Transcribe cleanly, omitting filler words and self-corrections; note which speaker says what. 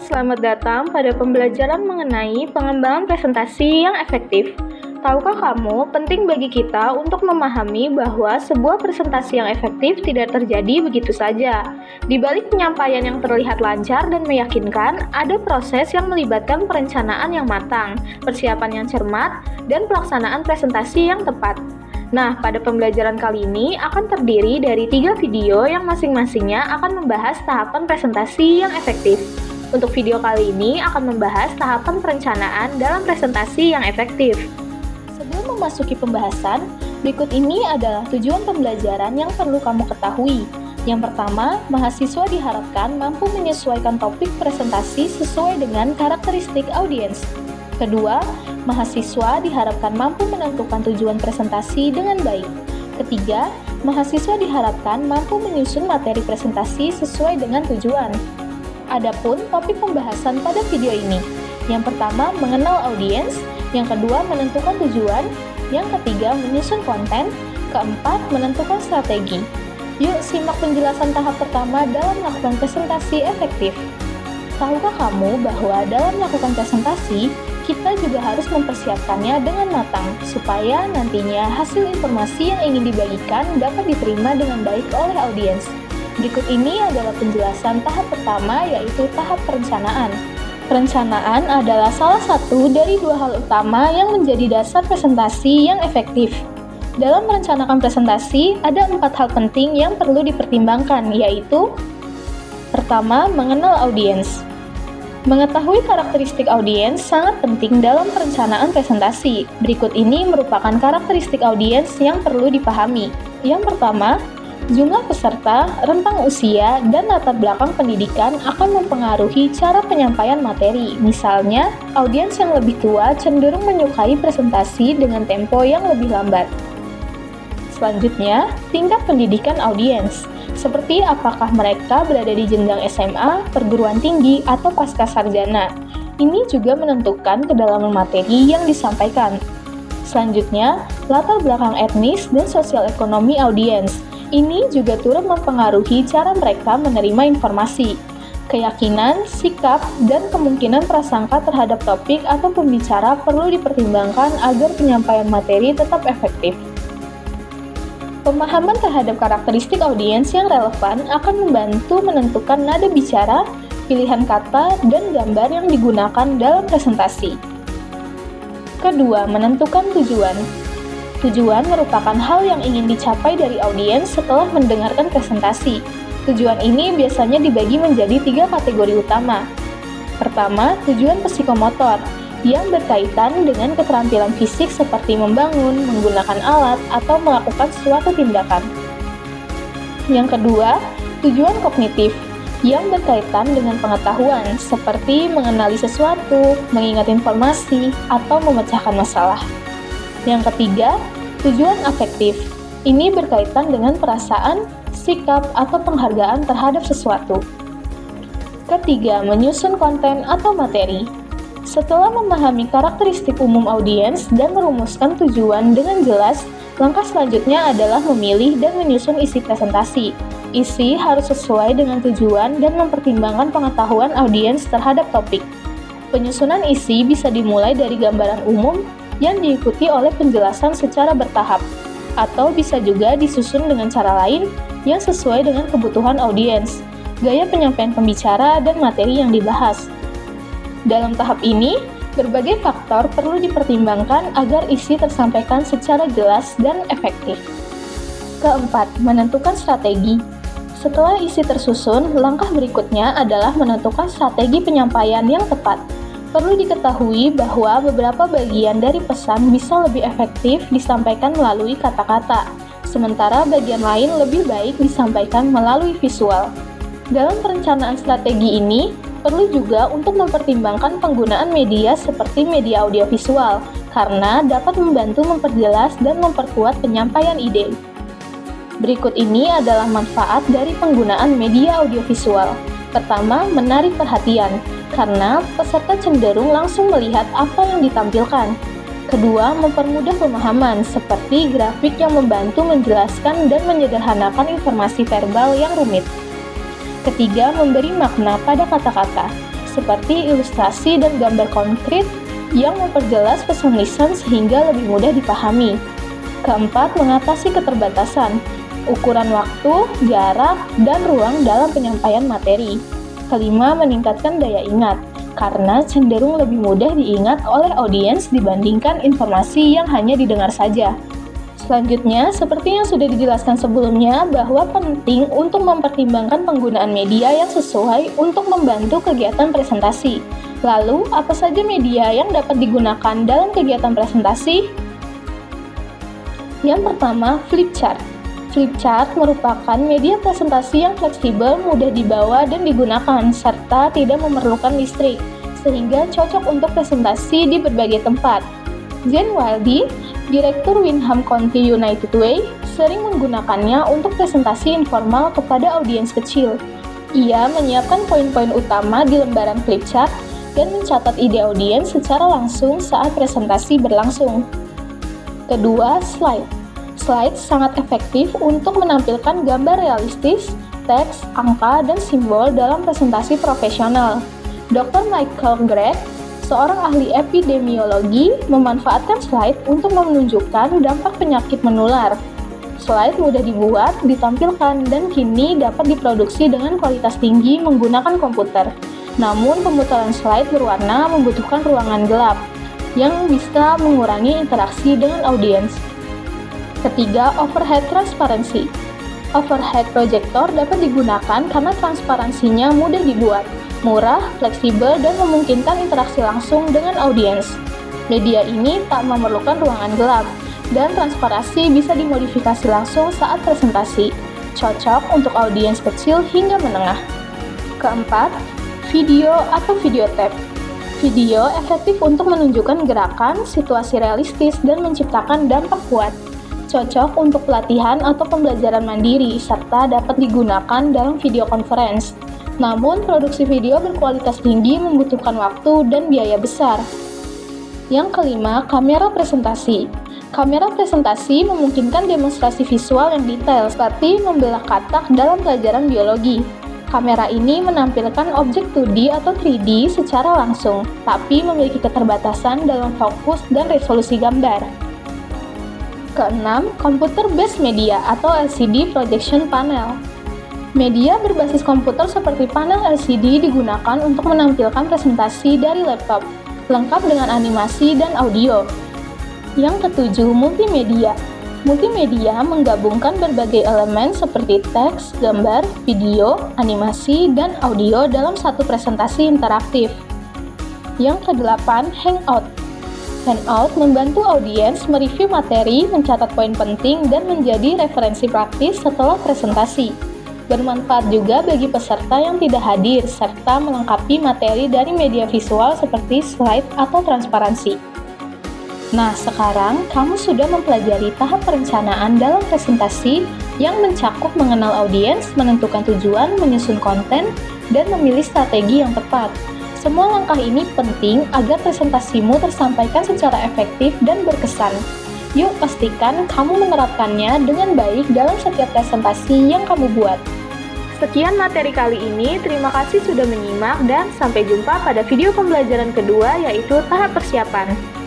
Speaker 1: selamat datang pada pembelajaran mengenai pengembangan presentasi yang efektif. Tahukah kamu, penting bagi kita untuk memahami bahwa sebuah presentasi yang efektif tidak terjadi begitu saja. Di balik penyampaian yang terlihat lancar dan meyakinkan, ada proses yang melibatkan perencanaan yang matang, persiapan yang cermat, dan pelaksanaan presentasi yang tepat. Nah, pada pembelajaran kali ini akan terdiri dari 3 video yang masing-masingnya akan membahas tahapan presentasi yang efektif. Untuk video kali ini akan membahas tahapan perencanaan dalam presentasi yang efektif. Sebelum memasuki pembahasan, berikut ini adalah tujuan pembelajaran yang perlu kamu ketahui. Yang pertama, mahasiswa diharapkan mampu menyesuaikan topik presentasi sesuai dengan karakteristik audiens. Kedua, mahasiswa diharapkan mampu menentukan tujuan presentasi dengan baik. Ketiga, mahasiswa diharapkan mampu menyusun materi presentasi sesuai dengan tujuan. Adapun topik pembahasan pada video ini, yang pertama mengenal audiens, yang kedua menentukan tujuan, yang ketiga menyusun konten, keempat menentukan strategi. Yuk simak penjelasan tahap pertama dalam melakukan presentasi efektif. Tahukah kamu bahwa dalam melakukan presentasi, kita juga harus mempersiapkannya dengan matang, supaya nantinya hasil informasi yang ingin dibagikan dapat diterima dengan baik oleh audiens. Berikut ini adalah penjelasan tahap pertama, yaitu tahap perencanaan. Perencanaan adalah salah satu dari 2 hal utama yang menjadi dasar presentasi yang efektif. Dalam merencanakan presentasi, ada 4 hal penting yang perlu dipertimbangkan, yaitu: pertama, mengenal audiens. Mengetahui karakteristik audiens sangat penting dalam perencanaan presentasi. Berikut ini merupakan karakteristik audiens yang perlu dipahami. Yang pertama, jumlah peserta, rentang usia, dan latar belakang pendidikan akan mempengaruhi cara penyampaian materi. Misalnya, audiens yang lebih tua cenderung menyukai presentasi dengan tempo yang lebih lambat. Selanjutnya, tingkat pendidikan audiens. Seperti apakah mereka berada di jenjang SMA, perguruan tinggi, atau pasca sarjana. Ini juga menentukan kedalaman materi yang disampaikan. Selanjutnya, latar belakang etnis dan sosial ekonomi audiens. Ini juga turut mempengaruhi cara mereka menerima informasi. Keyakinan, sikap, dan kemungkinan prasangka terhadap topik atau pembicara perlu dipertimbangkan agar penyampaian materi tetap efektif. Pemahaman terhadap karakteristik audiens yang relevan akan membantu menentukan nada bicara, pilihan kata, dan gambar yang digunakan dalam presentasi. Kedua, menentukan tujuan. Tujuan merupakan hal yang ingin dicapai dari audiens setelah mendengarkan presentasi. Tujuan ini biasanya dibagi menjadi 3 kategori utama. Pertama, tujuan psikomotor, yang berkaitan dengan keterampilan fisik seperti membangun, menggunakan alat, atau melakukan suatu tindakan. Yang kedua, tujuan kognitif, yang berkaitan dengan pengetahuan, seperti mengenali sesuatu, mengingat informasi, atau memecahkan masalah. Yang ketiga, tujuan afektif. Ini berkaitan dengan perasaan, sikap, atau penghargaan terhadap sesuatu. Ketiga, menyusun konten atau materi. Setelah memahami karakteristik umum audiens dan merumuskan tujuan dengan jelas, langkah selanjutnya adalah memilih dan menyusun isi presentasi. Isi harus sesuai dengan tujuan dan mempertimbangkan pengetahuan audiens terhadap topik. Penyusunan isi bisa dimulai dari gambaran umum yang diikuti oleh penjelasan secara bertahap, atau bisa juga disusun dengan cara lain yang sesuai dengan kebutuhan audiens, gaya penyampaian pembicara, dan materi yang dibahas. Dalam tahap ini, berbagai faktor perlu dipertimbangkan agar isi tersampaikan secara jelas dan efektif. Keempat, menentukan strategi. Setelah isi tersusun, langkah berikutnya adalah menentukan strategi penyampaian yang tepat. Perlu diketahui bahwa beberapa bagian dari pesan bisa lebih efektif disampaikan melalui kata-kata, sementara bagian lain lebih baik disampaikan melalui visual. Dalam perencanaan strategi ini, perlu juga untuk mempertimbangkan penggunaan media seperti media audiovisual, karena dapat membantu memperjelas dan memperkuat penyampaian ide. Berikut ini adalah manfaat dari penggunaan media audiovisual. Pertama, menarik perhatian, karena peserta cenderung langsung melihat apa yang ditampilkan. Kedua, mempermudah pemahaman, seperti grafik yang membantu menjelaskan dan menyederhanakan informasi verbal yang rumit. Ketiga, memberi makna pada kata-kata, seperti ilustrasi dan gambar konkret yang memperjelas pesan lisan sehingga lebih mudah dipahami. Keempat, mengatasi keterbatasan, ukuran waktu, jarak, dan ruang dalam penyampaian materi. Kelima, meningkatkan daya ingat, karena cenderung lebih mudah diingat oleh audiens dibandingkan informasi yang hanya didengar saja. Selanjutnya, seperti yang sudah dijelaskan sebelumnya, bahwa penting untuk mempertimbangkan penggunaan media yang sesuai untuk membantu kegiatan presentasi. Lalu, apa saja media yang dapat digunakan dalam kegiatan presentasi? Yang pertama, flip chart. Flip chart merupakan media presentasi yang fleksibel, mudah dibawa dan digunakan, serta tidak memerlukan listrik, sehingga cocok untuk presentasi di berbagai tempat. Jen Wildy, Direktur Windham County United Way, sering menggunakannya untuk presentasi informal kepada audiens kecil. Ia menyiapkan poin-poin utama di lembaran flip chart dan mencatat ide audiens secara langsung saat presentasi berlangsung. Kedua, slide. Slide sangat efektif untuk menampilkan gambar realistis, teks, angka, dan simbol dalam presentasi profesional. Dr. Michael Grech, seorang ahli epidemiologi, memanfaatkan slide untuk menunjukkan dampak penyakit menular. Slide mudah dibuat, ditampilkan, dan kini dapat diproduksi dengan kualitas tinggi menggunakan komputer. Namun, pemutaran slide berwarna membutuhkan ruangan gelap, yang bisa mengurangi interaksi dengan audiens. Ketiga, overhead transparansi. Overhead projector dapat digunakan karena transparansinya mudah dibuat, murah, fleksibel, dan memungkinkan interaksi langsung dengan audiens. Media ini tak memerlukan ruangan gelap, dan transparansi bisa dimodifikasi langsung saat presentasi, cocok untuk audiens kecil hingga menengah. Keempat, video atau video tape. Video efektif untuk menunjukkan gerakan, situasi realistis, dan menciptakan dampak kuat. Cocok untuk pelatihan atau pembelajaran mandiri, serta dapat digunakan dalam video conference. Namun, produksi video berkualitas tinggi membutuhkan waktu dan biaya besar. Yang kelima, kamera presentasi. Kamera presentasi memungkinkan demonstrasi visual yang detail, seperti membelah katak dalam pelajaran biologi. Kamera ini menampilkan objek 2D atau 3D secara langsung, tapi memiliki keterbatasan dalam fokus dan resolusi gambar. Keenam, computer-based media atau LCD projection panel. Media berbasis komputer seperti panel LCD digunakan untuk menampilkan presentasi dari laptop, lengkap dengan animasi dan audio. Yang ketujuh, multimedia. Multimedia menggabungkan berbagai elemen seperti teks, gambar, video, animasi, dan audio dalam satu presentasi interaktif. Yang kedelapan, hangout. Hangout membantu audiens mereview materi, mencatat poin penting, dan menjadi referensi praktis setelah presentasi. Bermanfaat juga bagi peserta yang tidak hadir, serta melengkapi materi dari media visual seperti slide atau transparansi. Nah, sekarang kamu sudah mempelajari tahap perencanaan dalam presentasi yang mencakup mengenal audiens, menentukan tujuan, menyusun konten, dan memilih strategi yang tepat. Semua langkah ini penting agar presentasimu tersampaikan secara efektif dan berkesan. Yuk pastikan kamu menerapkannya dengan baik dalam setiap presentasi yang kamu buat. Sekian materi kali ini, terima kasih sudah menyimak dan sampai jumpa pada video pembelajaran kedua yaitu tahap persiapan.